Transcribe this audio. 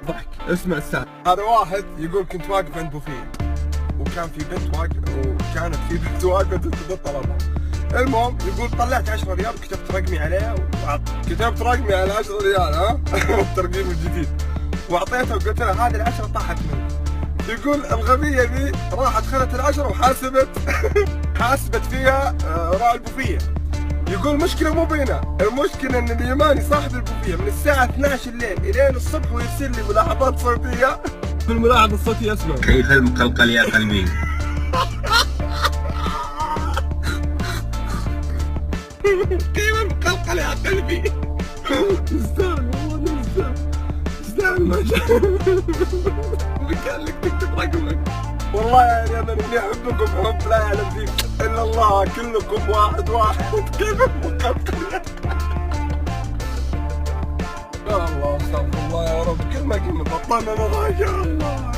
الضحك. اسمع السالفة. هذا واحد يقول كنت واقف عند بوفيه وكان في بنت واقفة تنتظر طلبها. المهم يقول طلعت 10 ريال وكتبت رقمي عليها كتبت رقمي على 10 ريال الترقيم الجديد واعطيتها وقلت لها هذه ال10 طاحت مني. يقول الغبية ذي راحت خذت ال10 حاسبت فيها راعي البوفية. يقول المشكلة مو بينا، المشكلة ان اليماني صاحب البوفية من الساعة 12 الليل الين الصبح ويرسل لي ملاحظات صوتية. في الملاحظة الصوتية اسمع كيف المقلقل يا قلبي. كيف المقلقل يا قلبي. يستاهل والله يستاهل ما شاء الله. قال لك تكتب رقمك. والله يعني انا اني احبكم حب لا يعلم فيكم الا الله، كلكم واحد كيف المقلقل. يا الله استغفر الله يا رب، كل ما قلنا بطلنا نضحك يا الله.